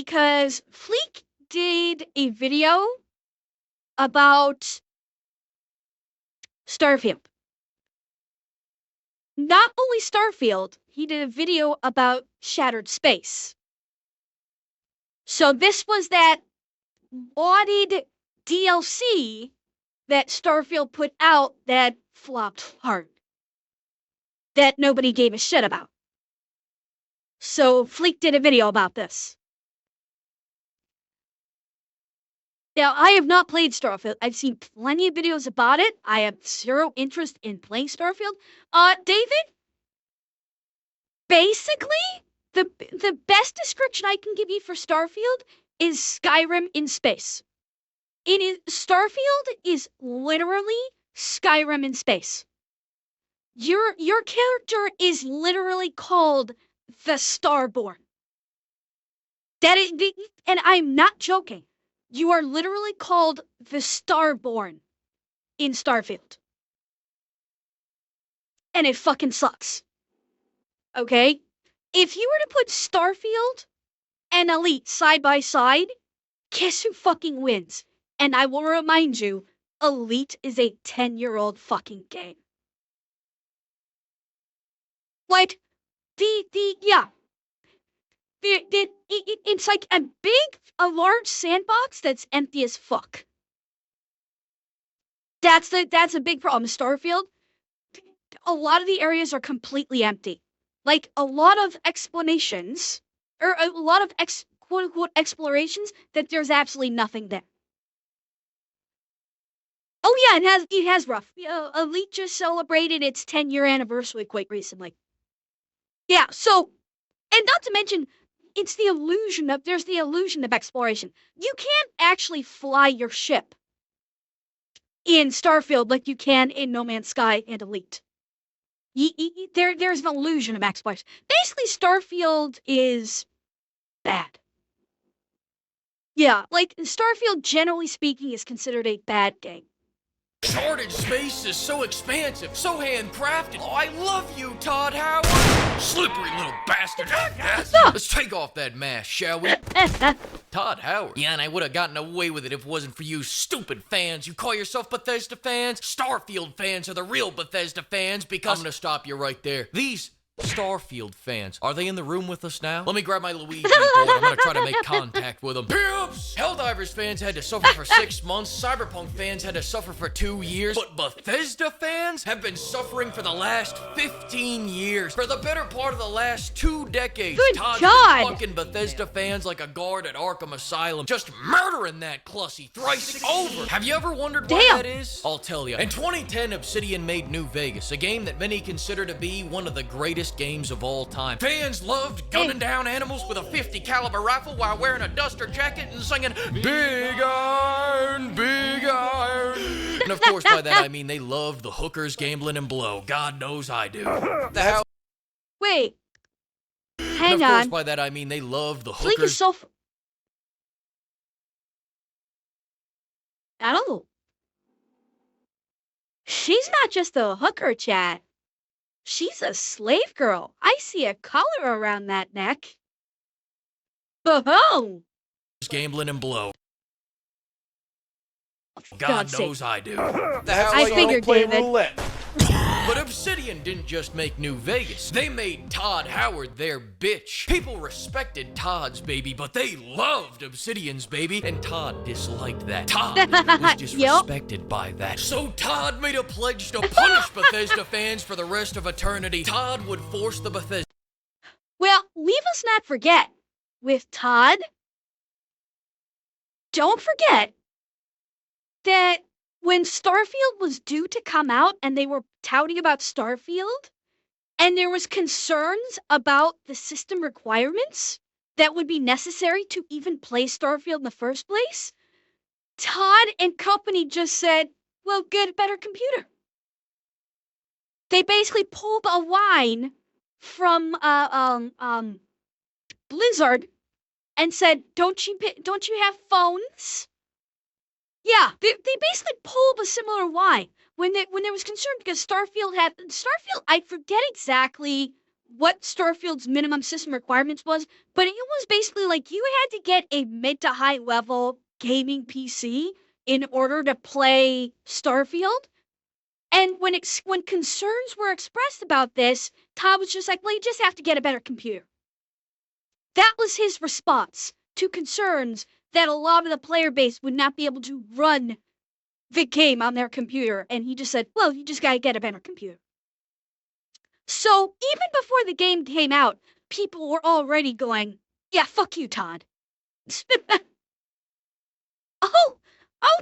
because Fleek did a video about Starfield. Not only Starfield, he did a video about Shattered Space. So this was that lauded DLC that Starfield put out that flopped hard. That nobody gave a shit about. So Fleek did a video about this. Now, I have not played Starfield. I've seen plenty of videos about it. I have zero interest in playing Starfield. David? Basically, the best description I can give you for Starfield is Skyrim in space. Starfield is literally Skyrim in space. Your character is literally called the Starborn. That is, and I'm not joking. You are literally called the Starborn in Starfield. And it fucking sucks. Okay? If you were to put Starfield and Elite side by side, guess who fucking wins? And I will remind you, Elite is a 10-year-old fucking game. Like, it's like a large sandbox that's empty as fuck. That's a big problem. Starfield, a lot of the areas are completely empty. Like, a lot of explanations, or a lot of quote-unquote explorations, that there's absolutely nothing there. Oh yeah, it has rough. Elite just celebrated its 10-year anniversary quite recently. Yeah, so, and not to mention, there's the illusion of exploration. You can't actually fly your ship in Starfield like you can in No Man's Sky and Elite. There's an illusion of exploration. Basically, Starfield is bad. Yeah, like, Starfield, generally speaking, is considered a bad game. Charted space is so expansive, so handcrafted. Oh, I love you, Todd Howard. Slippery little bastard. Yes. Let's take off that mask, shall we? Todd Howard. Yeah, and I would have gotten away with it if it wasn't for you stupid fans. You call yourself Bethesda fans? Starfield fans are the real Bethesda fans because... I'm gonna stop you right there. These Starfield fans, are they in the room with us now? Let me grab my Luigi board. I'm gonna try to make contact with them. Pimps! Helldivers fans had to suffer for 6 months. Cyberpunk fans had to suffer for 2 years. But Bethesda fans have been suffering for the last 15 years. For the better part of the last 2 decades. Good Todd's God! been fucking Bethesda fans like a guard at Arkham Asylum. Just murdering that clussy thrice over. Have you ever wondered why that is? I'll tell you. In 2010, Obsidian made New Vegas, a game that many consider to be one of the greatest games of all time. Fans loved gunning down animals with a 50 caliber rifle while wearing a duster jacket and singing Big Iron, Big Iron. And of course by that I mean they loved the hookers, gambling, and blow. God knows I do. Wait. Hang and of on. course by that I mean they loved the Fleek hookers. is so... I don't know. She's not just a hooker, chat. She's a slave girl. I see a collar around that neck. Boom! Gambling and blow. For God God's knows sake. I do. I figured, David. But Obsidian didn't just make New Vegas. They made Todd Howard their bitch. People respected Todd's baby, but they loved Obsidian's baby, and Todd disliked that. Todd was disrespected by that. So Todd made a pledge to punish Bethesda fans for the rest of eternity. Todd would force the Bethesda... Well, leave us not forget, with Todd, don't forget that when Starfield was due to come out and they were touting about Starfield, and there was concerns about the system requirements that would be necessary to even play Starfield in the first place, Todd and company just said, well, get a better computer. They basically pulled a line from Blizzard and said, don't you have phones? Yeah, they basically pulled a similar line when there was concern because Starfield, I forget exactly what Starfield's minimum system requirements was, but it was basically like you had to get a mid to high level gaming PC in order to play Starfield. And when concerns were expressed about this, Todd was just like, well, you just have to get a better computer. That was his response to concerns that a lot of the player base would not be able to run the game on their computer. And he just said, well, you just gotta get a better computer. So even before the game came out, people were already going, yeah, fuck you, Todd. Oh,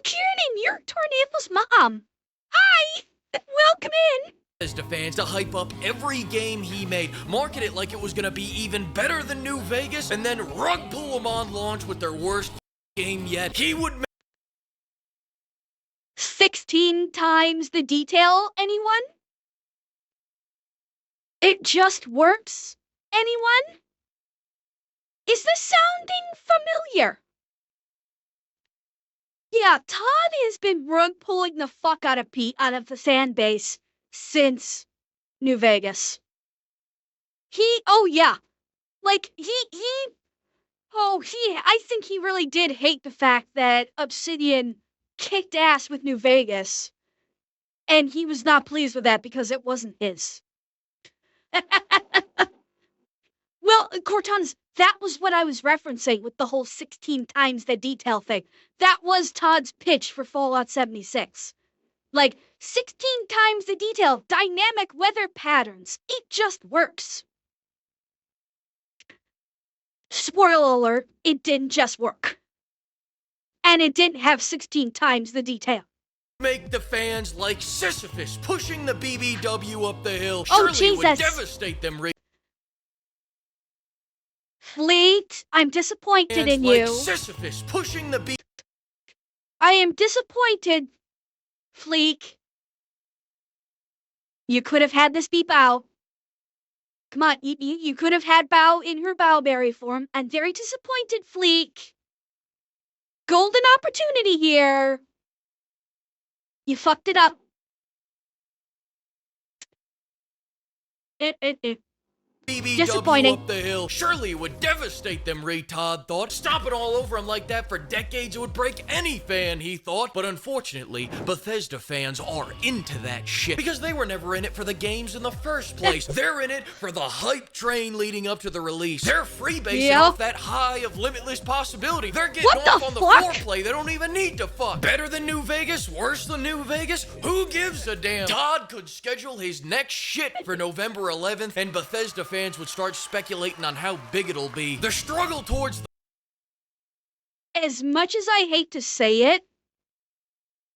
Kieran, you're Tornado's mom. Hi, welcome in. Bethesda fans to hype up every game he made, market it like it was gonna be even better than New Vegas, and then rug pull them on launch with their worst game yet. He would make 16 times the detail, anyone? It just works, anyone? Is this sounding familiar? Yeah, Todd has been rug pulling the fuck out of Pete out of the fan base since New Vegas. I think he really did hate the fact that Obsidian kicked ass with New Vegas, and he was not pleased with that because it wasn't his. Well, Cortans, that was what I was referencing with the whole 16 times the detail thing. That was Todd's pitch for Fallout 76. Like, 16 times the detail, dynamic weather patterns. It just works. Spoiler alert, it didn't just work. And it didn't have 16 times the detail. Make the fans like Sisyphus pushing the BBW up the hill. Oh, Surely it would Jesus. devastate them. Fleet, I'm disappointed in Like you. Sisyphus pushing the I am disappointed, Fleek. You could have had this be Bao. Come on, you could have had Bao in her Bowberry form. I'm very disappointed, Fleek. Golden opportunity here. You fucked it up. BBW Disappointing. up the hill. Surely it would devastate them, Ray Todd thought. Stomping all over him like that for decades, it would break any fan, he thought. But unfortunately, Bethesda fans are into that shit because they were never in it for the games in the first place. They're in it for the hype train leading up to the release. They're freebasing off that high of limitless possibility. They're getting off on the foreplay. They don't even need to fuck. Better than New Vegas? Worse than New Vegas? Who gives a damn? Todd could schedule his next shit for November 11th, and Bethesda fans would start speculating on how big it'll be. The struggle towards As much as I hate to say it,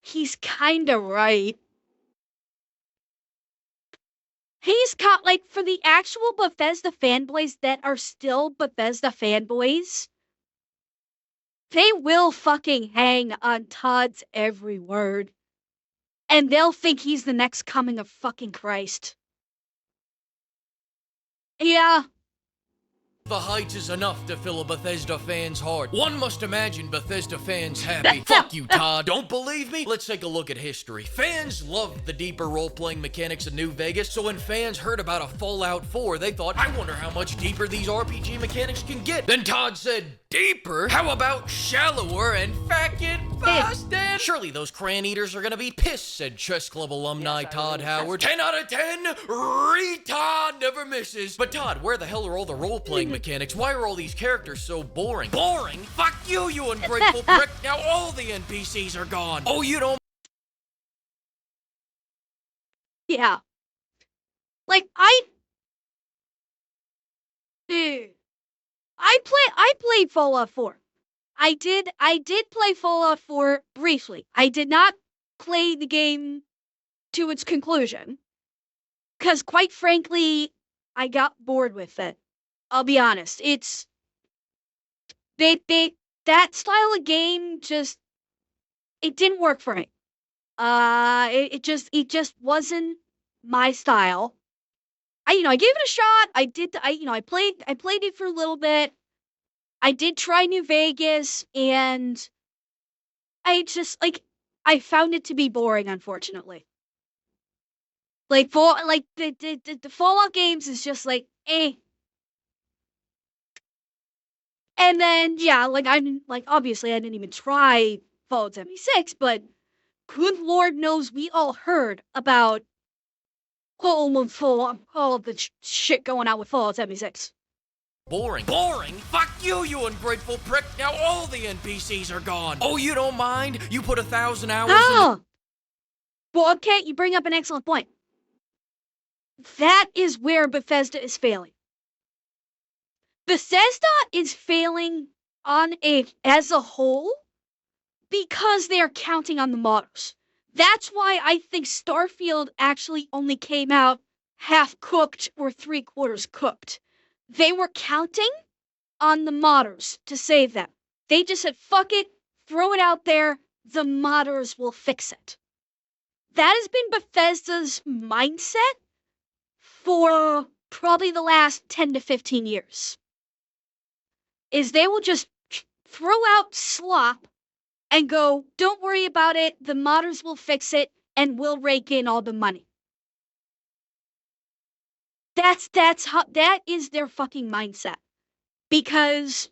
he's kinda right. He's caught, like, for the actual Bethesda fanboys that are still Bethesda fanboys, they will fucking hang on Todd's every word. And they'll think he's the next coming of fucking Christ. Yeah. the heights is enough to fill a Bethesda fan's heart. One must imagine Bethesda fans happy. Fuck you, Todd. Don't believe me? Let's take a look at history. Fans loved the deeper role-playing mechanics of New Vegas, so when fans heard about a Fallout 4, they thought, I wonder how much deeper these RPG mechanics can get. Then Todd said, deeper? How about shallower and fucking busted? Surely those crayon eaters are gonna be pissed, said Chess Club alumni Todd Howard. 10 out of 10, Todd never misses. But Todd, where the hell are all the role-playing mechanics? Why are all these characters so boring? Boring? Fuck you, you ungrateful prick. Now all the NPCs are gone. Oh, you don't... Yeah. Like, I played Fallout 4. I did play Fallout 4 briefly. I did not play the game to its conclusion. Because, quite frankly, I got bored with it. I'll be honest. It's... that style of game just... It didn't work for me. It just wasn't my style. I gave it a shot. I played it for a little bit. I did try New Vegas, and I just, I found it to be boring, unfortunately. Like the Fallout games is just like eh. And then yeah, like obviously I didn't even try Fallout 76, but good Lord knows we all heard about all the shit going on with Fallout 76. Boring. Boring? Fuck you, you ungrateful prick. Now all the NPCs are gone. Oh, you don't mind? You put 1,000 hours in... Well, okay, you bring up an excellent point. That is where Bethesda is failing. Bethesda is failing as a whole because they are counting on the modders. That's why I think Starfield actually only came out half cooked or 3/4 cooked. They were counting on the modders to save them. They just said, fuck it, throw it out there, the modders will fix it. That has been Bethesda's mindset for probably the last 10 to 15 years. Is they will just throw out slop and go, don't worry about it, the modders will fix it, and we'll rake in all the money. That is their fucking mindset. Because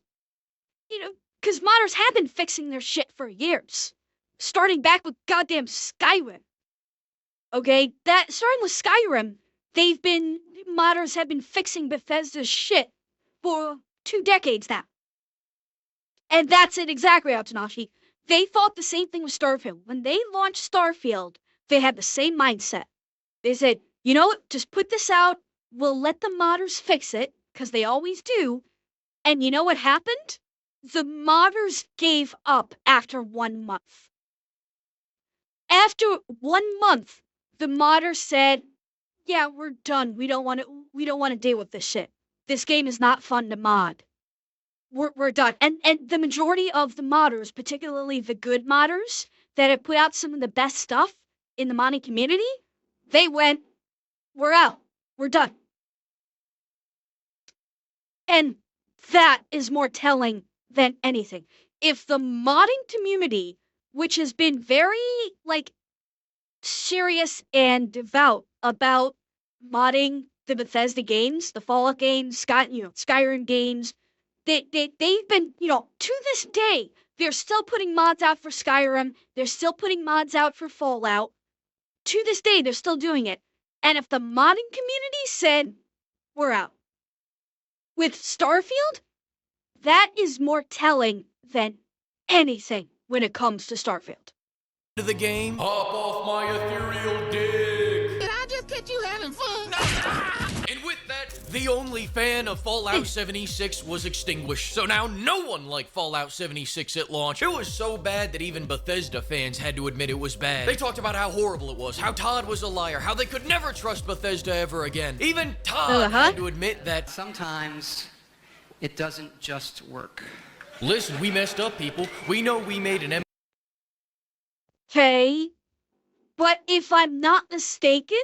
modders have been fixing their shit for years. Starting back with goddamn Skyrim. Okay? Starting with Skyrim, modders have been fixing Bethesda's shit for 2 decades now. And that's it exactly, Atsunashi. They thought the same thing with Starfield. When they launched Starfield, they had the same mindset. They said, you know what, just put this out, we'll let the modders fix it, because they always do. And you know what happened? The modders gave up after 1 month. After 1 month, the modders said, yeah, we're done. We don't want to deal with this shit. This game is not fun to mod. We're done. And the majority of the modders, particularly the good modders that have put out some of the best stuff in the modding community, they went, we're out. We're done. And that is more telling than anything. If the modding community, which has been very, serious and devout about modding the Bethesda games, the Fallout games, Skyrim games, they've been, to this day, they're still putting mods out for Skyrim. They're still putting mods out for Fallout. To this day, they're still doing it. And if the modding community said, we're out. With Starfield, that is more telling than anything when it comes to Starfield. To the game, hop off my ethereal dick. Did I just catch you having fun? And with that, the only fan of Fallout 76 was extinguished. So now no one liked Fallout 76 at launch. It was so bad that even Bethesda fans had to admit it was bad. They talked about how horrible it was, how Todd was a liar, how they could never trust Bethesda ever again. Even Todd had to admit that sometimes it doesn't just work. Listen, we messed up, people. We know we made an Okay, but if I'm not mistaken,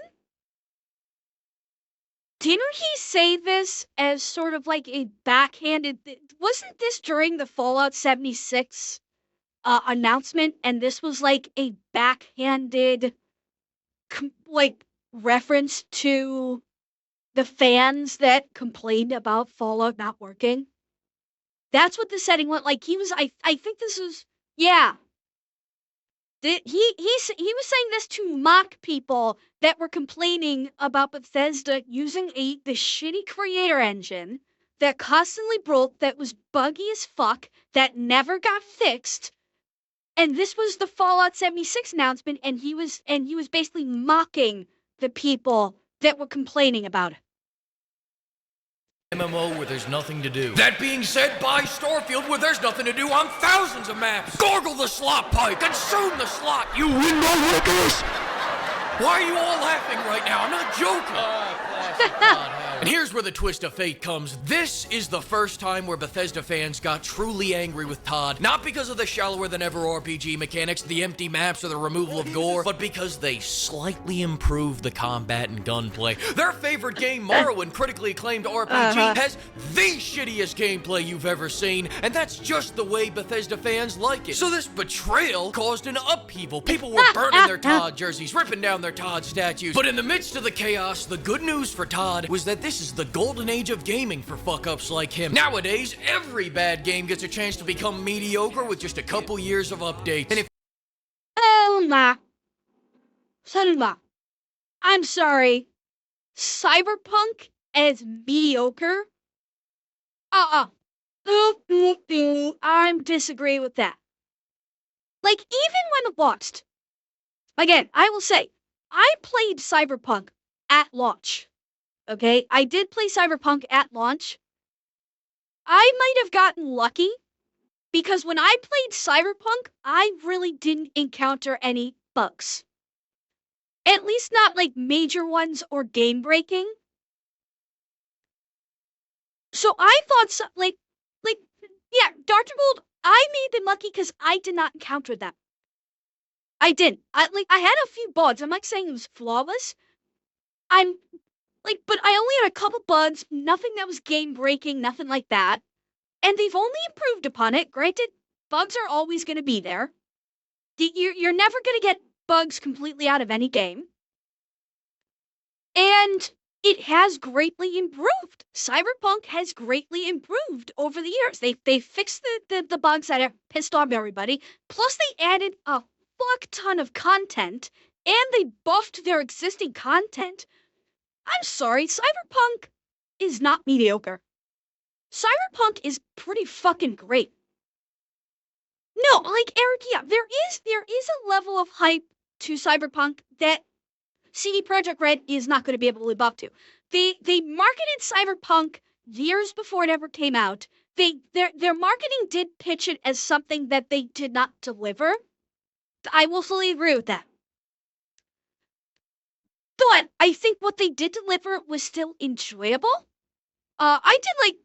didn't he say this as sort of like a backhanded... Wasn't this during the Fallout 76 announcement, and this was like a backhanded reference to the fans that complained about Fallout not working? That's what the setting went like. He was... I think this was... Yeah. He was saying this to mock people that were complaining about Bethesda using the shitty creator engine that constantly broke, that was buggy as fuck, that never got fixed. And this was the Fallout 76 announcement, and he was basically mocking the people that were complaining about it. MMO where there's nothing to do. That being said, buy Starfield where there's nothing to do on thousands of maps. Gargle the slot pipe. Consume the slot, you window lickers. Why are you all laughing right now? I'm not joking. Classic Todd Howard. And here's where the twist of fate comes. This is the first time where Bethesda fans got truly angry with Todd, not because of the shallower-than-ever RPG mechanics, the empty maps, or the removal of gore, but because they slightly improved the combat and gunplay. Their favorite game, Morrowind, critically acclaimed RPG, has the shittiest gameplay you've ever seen, and that's just the way Bethesda fans like it. So this betrayal caused an upheaval. People were burning their Todd jerseys, ripping down their Todd statues. But in the midst of the chaos, the good news for Todd was that this is the golden age of gaming for fuck-ups like him. Nowadays, every bad game gets a chance to become mediocre with just a couple years of updates. And if Selma, I'm sorry. Cyberpunk as mediocre? I'm disagree with that. Like, even when it launched, again, I will say, I played Cyberpunk at launch. Okay? I did play Cyberpunk at launch. I might have gotten lucky, because when I played Cyberpunk, I really didn't encounter any bugs. At least not, like, major ones or game-breaking. So I thought, yeah, Dr. Gold, I made them lucky because I did not encounter them. I didn't. I had a few bugs. I'm not saying it was flawless. But I only had a couple bugs, nothing that was game-breaking, nothing like that. And they've only improved upon it. Granted, bugs are always going to be there. You're never going to get bugs completely out of any game. And it has greatly improved. Cyberpunk has greatly improved over the years. They fixed the bugs that have pissed off everybody. Plus, they added a fuck ton of content, and they buffed their existing content. I'm sorry, Cyberpunk is not mediocre. Cyberpunk is pretty fucking great. No, like, Eric, yeah, there is a level of hype to Cyberpunk that CD Projekt Red is not going to be able to live up to. They marketed Cyberpunk years before it ever came out. Their marketing did pitch it as something that they did not deliver. I will fully agree with that. But I think what they did deliver was still enjoyable. I did, like,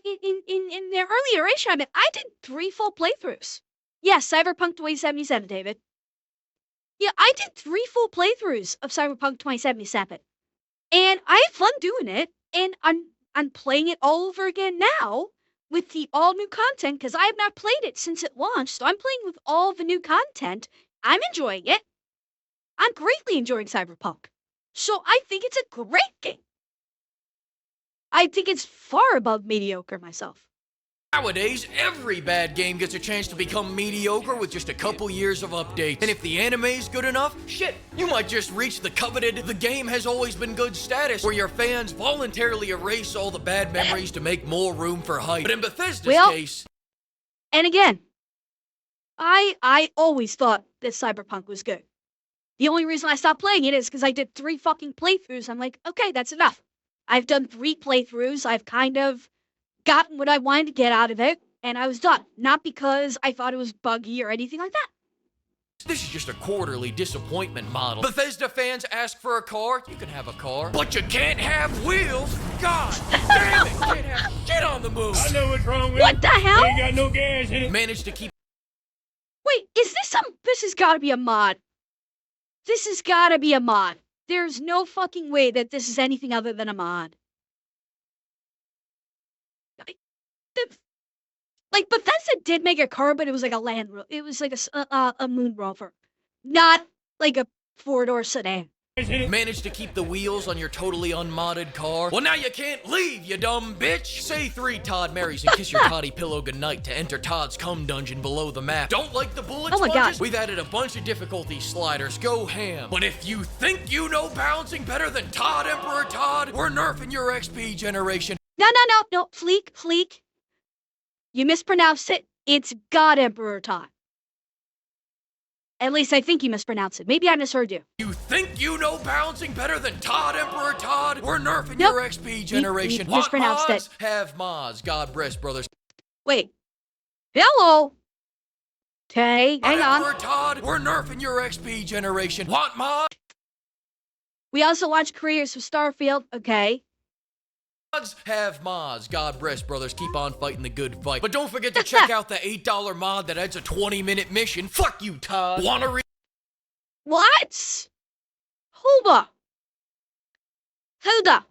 in their early iteration of it, I did 3 full playthroughs. Yes, Cyberpunk 2077, David. Yeah, I did 3 full playthroughs of Cyberpunk 2077. And I had fun doing it, and I'm playing it all over again now with the all-new content, because I have not played it since it launched, so I'm playing with all the new content. I'm enjoying it. I'm greatly enjoying Cyberpunk. So I think it's a great game. I think it's far above mediocre myself. nowadays, every bad game gets a chance to become mediocre with just a couple years of updates. And if the anime's good enough, shit, you might just reach the coveted "the game has always been good" status, where your fans voluntarily erase all the bad memories to make more room for hype. But in Bethesda's case... And again, I always thought that Cyberpunk was good. The only reason I stopped playing it is because I did 3 fucking playthroughs. I'm like, okay, that's enough. I've done 3 playthroughs. I've kind of gotten what I wanted to get out of it, and I was done. Not because I thought it was buggy or anything like that. This is just a quarterly disappointment model. Bethesda fans ask for a car, you can have a car, but you can't have wheels. God damn it, can't have shit on the move. I know what's wrong with What the hell? Ain't got no gas in it. Managed to keep... Wait, is this this has gotta be a mod. This has gotta be a mod. There's no fucking way that this is anything other than a mod. Like, Bethesda did make a car, but it was like a Land Rover. It was like a Moon Rover. Not like a 4-door sedan. Managed to keep the wheels on your totally unmodded car? Well, now you can't leave, you dumb bitch! Say 3 Todd Marys and kiss your toddy pillow goodnight to enter Todd's cum dungeon below the map. Don't like the bullet Oh my sponges? God. We've added a bunch of difficulty sliders. Go ham. But if you think you know balancing better than Todd Emperor Todd, we're nerfing your XP generation. No, Fleek. You mispronounced it. It's God Emperor Todd. At least I think you mispronounced it. Maybe I misheard you. You think you know balancing better than Todd Emperor Todd? We're nerfing Nope. your XP generation. You mispronounced Want mods? it. Have mods. God bless, brothers. Wait. Hello. Okay, hang on. Emperor Todd, we're nerfing your XP generation. Want mods? We also launched careers for Starfield. Okay. Mods have mods. God rest, brothers. Keep on fighting the good fight. But don't forget to check out the $8 mod that adds a 20-minute mission. Fuck you, Todd. Wanna read? What? Hold up. Hold up.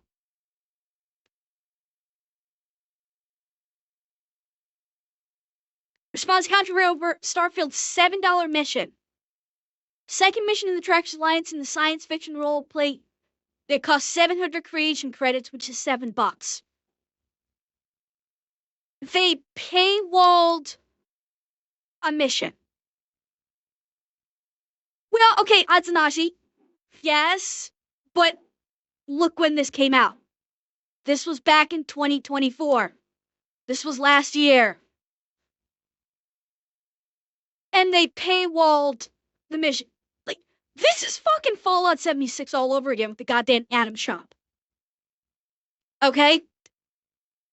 Response controversy over Starfield's $7 mission. Second mission in the Trackers Alliance in the science fiction role play that costs 700 creation credits, which is $7. They paywalled a mission. Well, okay, Adzunashi. Yes, but look when this came out. This was back in 2024. This was last year. And they paywalled the mission. Like, this is fucking Fallout 76 all over again with the goddamn Atom Shop. Okay?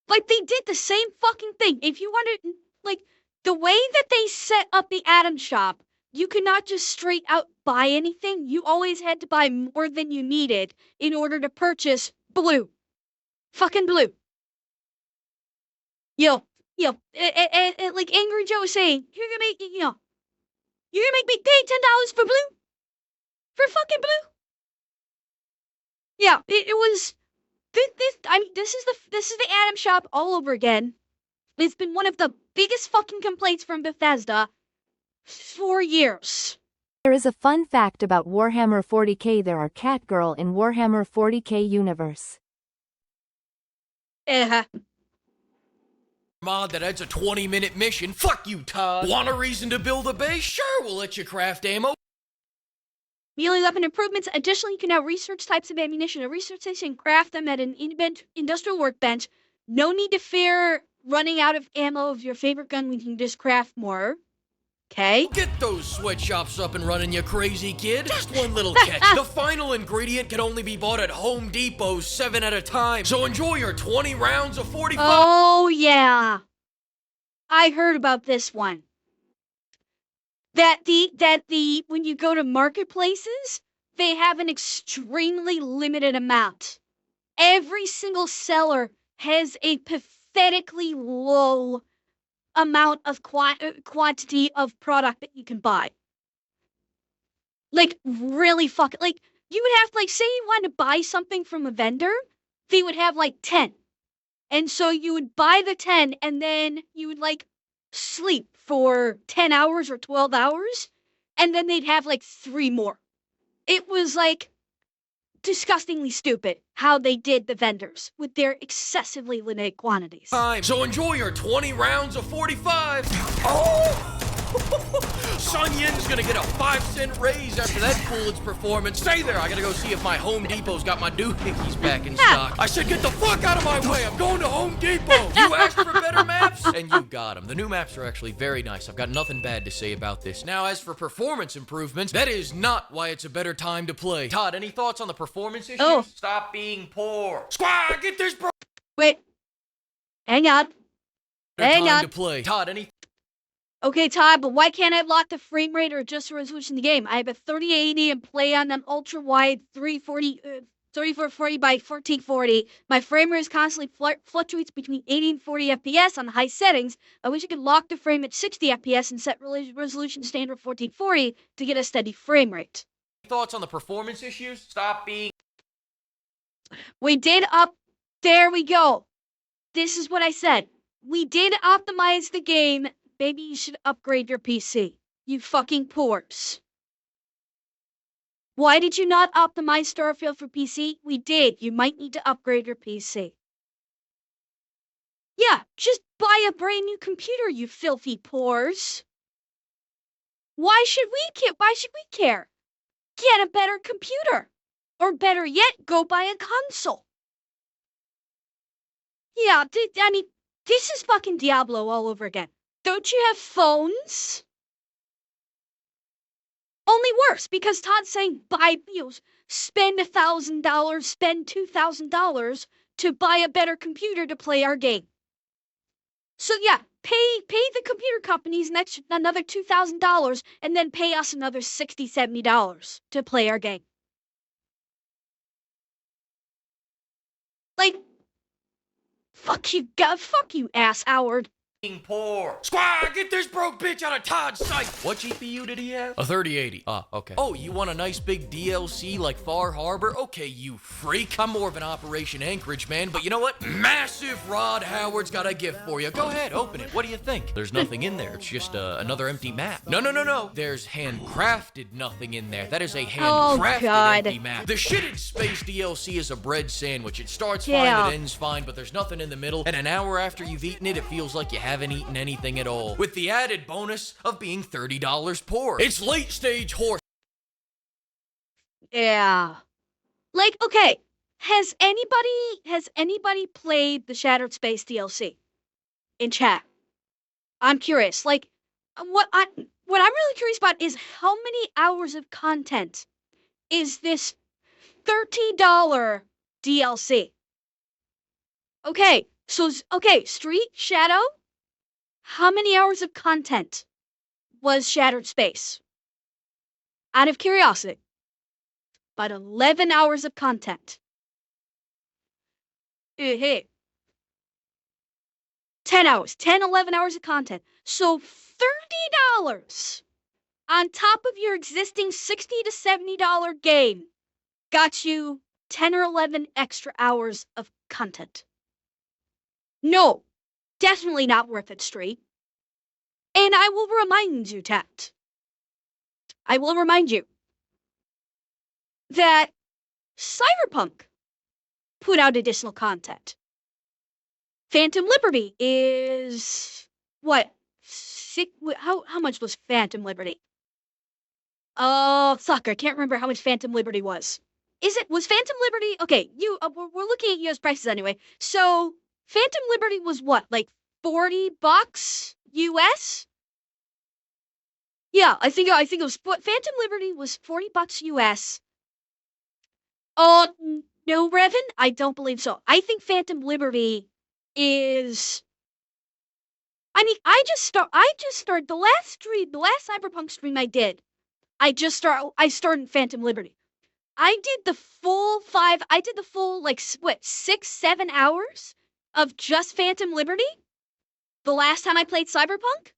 Like, they did the same fucking thing. If you wanted, like, the way that they set up the Atom Shop, you could not just straight out buy anything. You always had to buy more than you needed in order to purchase blue. Fucking blue. Yo, like Angry Joe was saying, you're gonna make me pay $10 for blue? For fucking blue? Yeah, it was this is the Atom Shop all over again. It's been one of the biggest fucking complaints from Bethesda for years. There is a fun fact about Warhammer 40k. There are Catgirl in Warhammer 40k universe. Mod that adds a 20-minute mission. Fuck you, Todd. Want a reason to build a base? Sure, we'll let you craft ammo. Melee weapon improvements. Additionally, you can now research types of ammunition. A research station, craft them at an industrial workbench. No need to fear running out of ammo of your favorite gun when you can just craft more. Okay. Get those sweatshops up and running, you crazy kid. Just one little catch. The final ingredient can only be bought at Home Depot 7 at a time. So enjoy your 20 rounds of 45. Oh, yeah. I heard about this one. That when you go to marketplaces, they have an extremely limited amount. Every single seller has a pathetically low amount of quantity of product that you can buy. Like, really fucking, like, you would have to, like, say you wanted to buy something from a vendor, they would have, like, 10. And so you would buy the 10, and then you would, like, sleep for 10 hours or 12 hours, and then they'd have, like, 3 more. It was, like, disgustingly stupid how they did the vendors with their excessively limited quantities. So enjoy your 20 rounds of 45. Oh! Sun Yin's gonna get a 5-cent raise after that Foolage performance. Stay there, I gotta go see if my Home Depot's got my doohickeys back in stock. I said get the fuck out of my way, I'm going to Home Depot. You asked for better maps? And you got them. The new maps are actually very nice. I've got nothing bad to say about this. Now, as for performance improvements, that is not why it's a better time to play. Todd, any thoughts on the performance issues? Oh. Stop being poor. Squad, get this bro. Wait. Hang on. Hang Time on. to play. Todd, any... Okay, Todd, but why can't I lock the frame rate or adjust the resolution of the game? I have a 3080 and play on an ultra-wide 3440 by 1440. My frame rate is constantly fluctuates between 80 and 40 FPS on the high settings. I wish I could lock the frame at 60 FPS and set resolution standard 1440 to get a steady frame rate. thoughts on the performance issues? Stop being... We did there we go. This is what I said. We did optimize the game. Maybe you should upgrade your PC. You fucking porks. Why did you not optimize Starfield for PC? We did. You might need to upgrade your PC. Yeah, just buy a brand new computer, you filthy pores. Why should we care? Why should we care? Get a better computer. Or better yet, go buy a console. Yeah, I mean, this is fucking Diablo all over again. Don't you have phones? Only worse, because Todd's saying buy, spend $1,000, spend $2,000 to buy a better computer to play our game. So yeah, pay the computer companies another $2,000 and then pay us another $60, $70 to play our game. Like, Fuck you, ass Howard. Poor. Squad, get this broke bitch out of Todd's sight. What GPU did he have? A 3080. Ah, okay. Oh, you want a nice big DLC like Far Harbor? Okay, you freak. I'm more of an Operation Anchorage man, but you know what? Massive Rod Howard's got a gift for you. Go ahead, open it. What do you think? There's nothing in there. It's just another empty map. No. There's handcrafted nothing in there. That is a handcrafted empty map. The shitted space DLC is a bread sandwich. It starts fine, it ends fine, but there's nothing in the middle, and an hour after you've eaten it, it feels like you haven't eaten anything at all, with the added bonus of being $30 poor. It's late stage horse. Yeah. Like, okay, has anybody played the Shattered Space DLC in chat? I'm curious. Like, what I'm really curious about is how many hours of content is this $30 DLC? Okay, so Street Shadow. How many hours of content was Shattered Space? Out of curiosity. About 11 hours of content. Hey. 10 hours. 11 hours of content. So $30 on top of your existing $60 to $70 game got you 10 or 11 extra hours of content. No. Definitely not worth it, Street. And I will remind you, Tat. I will remind you that Cyberpunk put out additional content. Phantom Liberty is what? How much was Phantom Liberty? Oh, fuck! I can't remember how much Phantom Liberty was. Was Phantom Liberty? Okay, we're looking at US prices anyway. So Phantom Liberty was what, like $40 US? Yeah, I think it was. Phantom Liberty was $40 US. Oh no, Revan, I don't believe so. I think Phantom Liberty is. I mean, I just started the last Cyberpunk stream I did. I started Phantom Liberty. I did the full like 6-7 hours of just Phantom Liberty. The last time I played Cyberpunk,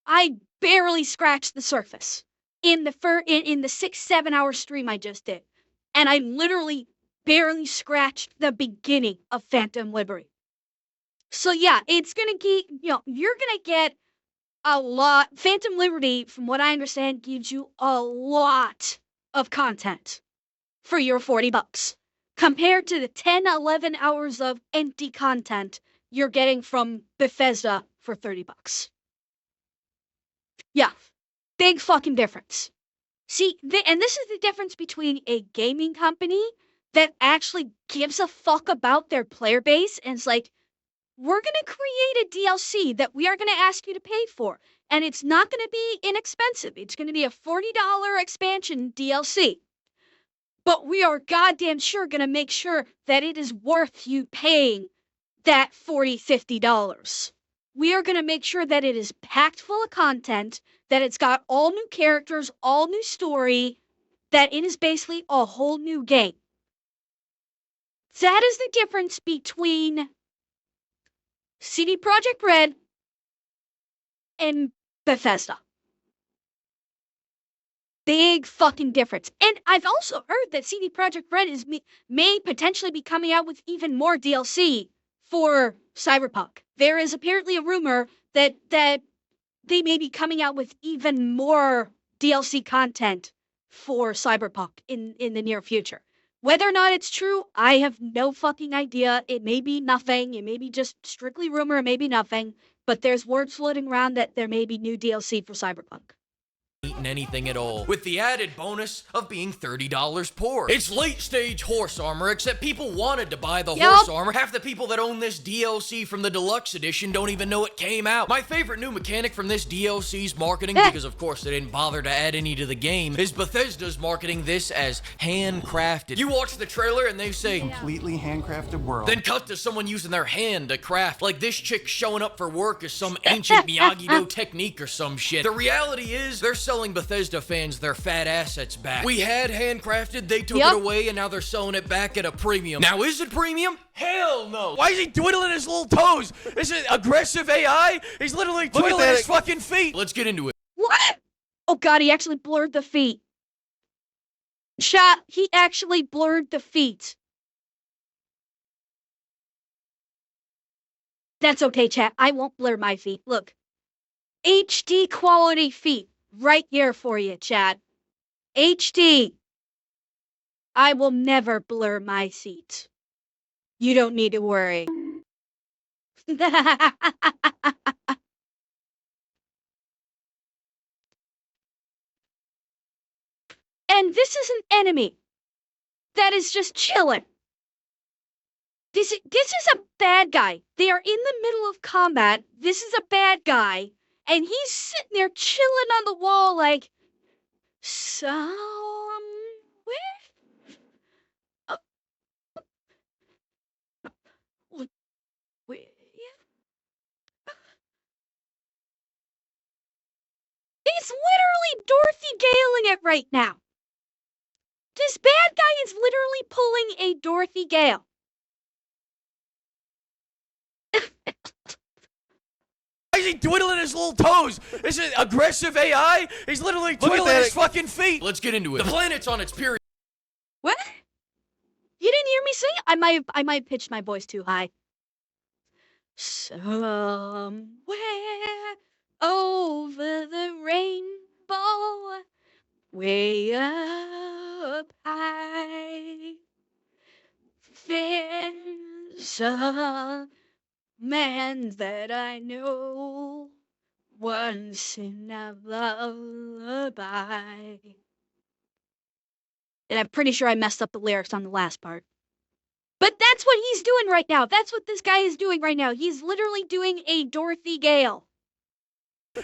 I barely scratched the surface in the 6-7 hour stream I just did, and I literally barely scratched the beginning of Phantom Liberty. So yeah, it's gonna keep, you're gonna get a lot. Phantom Liberty, from what I understand, gives you a lot of content for your $40 compared to the 10-11 hours of empty content you're getting from Bethesda for $30. Yeah, big fucking difference. See, and this is the difference between a gaming company that actually gives a fuck about their player base and it's like, we're going to create a DLC that we are going to ask you to pay for. And it's not going to be inexpensive. It's going to be a $40 expansion DLC. But we are goddamn sure going to make sure that it is worth you paying that $40, $50. We are going to make sure that it is packed full of content, that it's got all new characters, all new story, that it is basically a whole new game. That is the difference between CD Projekt Red and Bethesda. Big fucking difference. And I've also heard that CD Projekt Red may potentially be coming out with even more DLC for Cyberpunk. There is apparently a rumor that they may be coming out with even more DLC content for Cyberpunk in the near future. Whether or not it's true, I have no fucking idea. It may be nothing. It may be just strictly rumor. It may be nothing. But there's words floating around that there may be new DLC for Cyberpunk. Eaten anything at all, with the added bonus of being $30 poor. It's late stage horse armor, except people wanted to buy the horse armor. Half the people that own this DLC from the deluxe edition don't even know it came out. My favorite new mechanic from this DLC's marketing, because of course they didn't bother to add any to the game, is Bethesda's marketing this as handcrafted. You watch the trailer and they say, completely handcrafted world. Then cut to someone using their hand to craft, like this chick showing up for work is some ancient Miyagi-Do technique or some shit. The reality is, they're selling selling Bethesda fans their fat assets back. We had Handcrafted, they took Yep. it away, and now they're selling it back at a premium. Now, is it premium? Hell no. Why is he twiddling his little toes? Is it aggressive AI? He's literally twiddling his fucking feet. Let's get into it. What? Oh god, he actually blurred the feet. Chat, he actually blurred the feet. That's okay, chat. I won't blur my feet. Look. HD quality feet. Right here for you, chat. HD. I will never blur my feet. You don't need to worry. And this is an enemy that is just chilling. This is a bad guy. They are in the middle of combat. This is a bad guy. And he's sitting there chilling on the wall like, somewhere? Where? He's literally Dorothy Galing it right now. This bad guy is literally pulling a Dorothy Gale. Why is he twiddling his little toes? Is it aggressive AI? He's literally twiddling his fucking feet. Let's get into it. The planet's on its period. What? You didn't hear me sing? I might have pitched my voice too high. Somewhere over the rainbow, way up high, there's a man that I know once in a lullaby. And I'm pretty sure I messed up the lyrics on the last part. But that's what he's doing right now. That's what this guy is doing right now. He's literally doing a Dorothy Gale.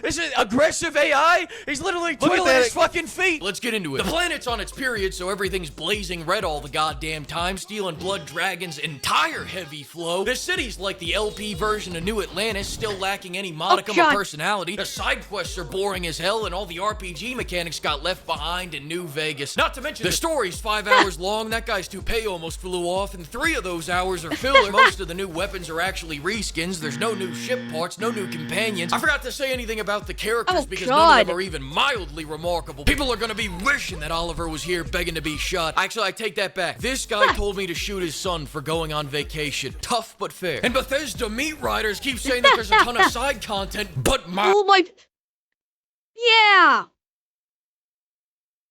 Is it aggressive AI? He's literally twiddling his fucking feet. Let's get into it. The planet's on its period, so everything's blazing red all the goddamn time, stealing Blood Dragon's entire heavy flow. The city's like the LP version of New Atlantis, still lacking any modicum of personality. The side quests are boring as hell, and all the RPG mechanics got left behind in New Vegas. Not to mention, the story's 5 hours long, that guy's toupee almost flew off, and 3 of those hours are filler. Most of the new weapons are actually reskins, there's no new ship parts, no new companions. I forgot to say anything about the characters because none of them are even mildly remarkable. People are gonna be wishing that Oliver was here begging to be shot. Actually, I take that back. This guy told me to shoot his son for going on vacation. Tough but fair. And Bethesda meat riders keep saying that there's a ton of side content, but Oh my... Yeah!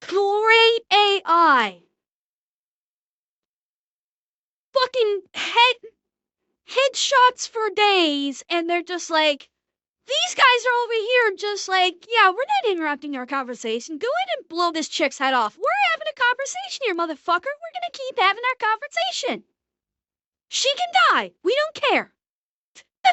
Great AI! Fucking headshots for days, and they're just like, these guys are over here just like, yeah, we're not interrupting our conversation. Go ahead and blow this chick's head off. We're having a conversation here, motherfucker. We're gonna keep having our conversation. She can die. We don't care.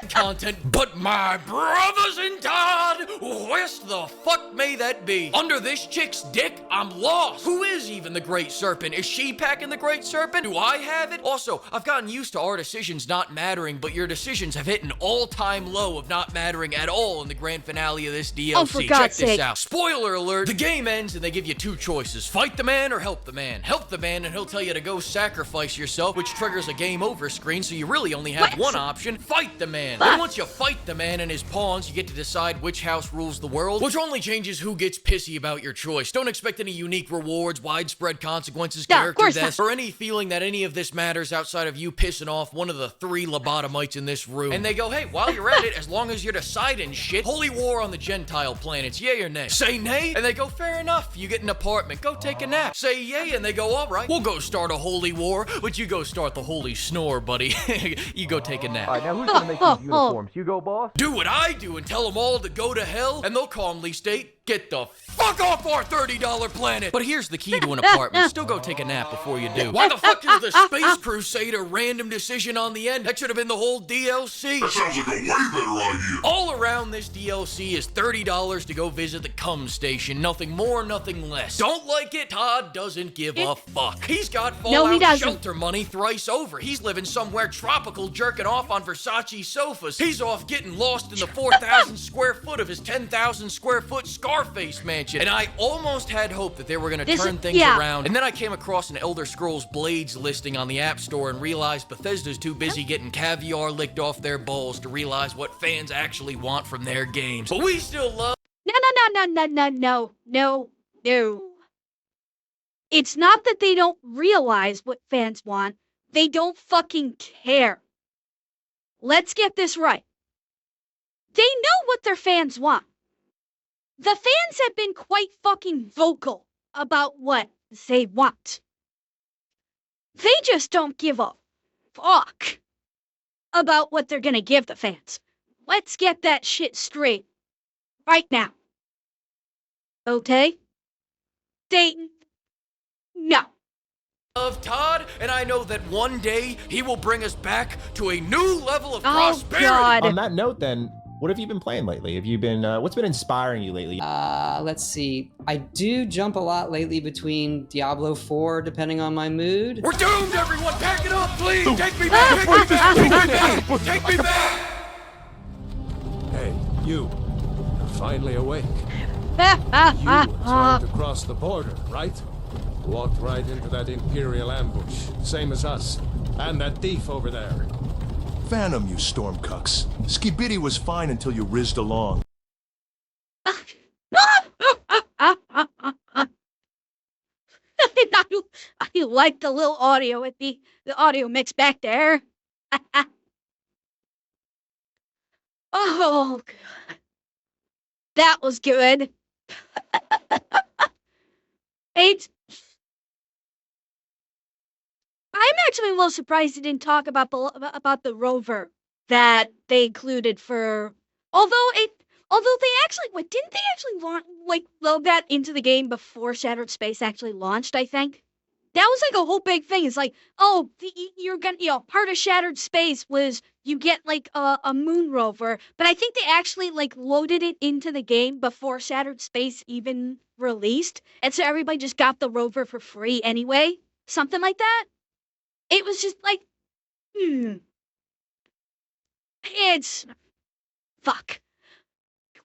content, but my brothers in Todd, where the fuck may that be? Under this chick's dick, I'm lost. Who is even the Great Serpent? Is she packing the Great Serpent? Do I have it? Also, I've gotten used to our decisions not mattering, but your decisions have hit an all-time low of not mattering at all in the grand finale of this DLC. Oh, for God's Check this sake. out. Spoiler alert, the game ends and they give you two choices. Fight the man or help the man. Help the man and he'll tell you to go sacrifice yourself, which triggers a game over screen, so you really only have one option. Fight the man. Then once you fight the man and his pawns, you get to decide which house rules the world, which only changes who gets pissy about your choice. Don't expect any unique rewards, widespread consequences, No, of character course deaths, not. or any feeling that any of this matters outside of you pissing off one of the 3 lobotomites in this room. And they go, hey, while you're at it, as long as you're deciding shit, holy war on the Gentile planets, yay or nay? Say nay, and they go, fair enough, you get an apartment, go take a nap. Say yay, and they go, all right, we'll go start a holy war, but you go start the holy snore, buddy. You go take a nap. Alright, now who's gonna make these uniforms? You go, boss? Do what I do and tell them all to go to hell, and they'll calmly state, get the fuck off our $30 planet. But here's the key to an apartment. Still go take a nap before you do. Why the fuck is the Space Crusade a random decision on the end? That should have been the whole DLC. That sounds like a way better idea. All around this DLC is $30 to go visit the cum station. Nothing more, nothing less. Don't like it? Todd doesn't give a fuck. He's got Fallout shelter money thrice over. He's living somewhere tropical, jerking off on Versace sofas. He's off getting lost in the 4,000 square foot of his 10,000 square foot Scar Scarface Mansion, and I almost had hope that they were gonna This turn is- things yeah. around. And then I came across an Elder Scrolls Blades listing on the App Store and realized Bethesda's too busy getting caviar licked off their bowls to realize what fans actually want from their games. But we still love. No. It's not that they don't realize what fans want. They don't fucking care. Let's get this right. They know what their fans want. The fans have been quite fucking vocal about what they want. They just don't give a fuck about what they're gonna give the fans. Let's get that shit straight right now. Okay? Dayton? No. Of Todd, and I know that one day he will bring us back to a new level of Oh, prosperity. God. On that note, then, what have you been playing lately? Have you been? What's been inspiring you lately? Let's see. I do jump a lot lately between Diablo 4, depending on my mood. We're doomed, everyone! Pack it up, please! Take me back! Take me back! Take me back! Take me back! Hey, you. You're finally awake. You Ah, were trying to cross the border, right? Walked right into that Imperial ambush, same as us. And that thief over there. Phantom, you stormcucks. Skibidi was fine until you rizzed along. I like the little audio with the audio mix back there. Oh, God. That was good. I'm actually a little surprised they didn't talk about the rover that they included for. Although they actually didn't they actually load that into the game before Shattered Space actually launched? I think that was like a whole big thing. It's like, oh, you're gonna part of Shattered Space was you get like a moon rover, but I think they actually loaded it into the game before Shattered Space even released, and so everybody just got the rover for free anyway, something like that. It was just like, it's fuck.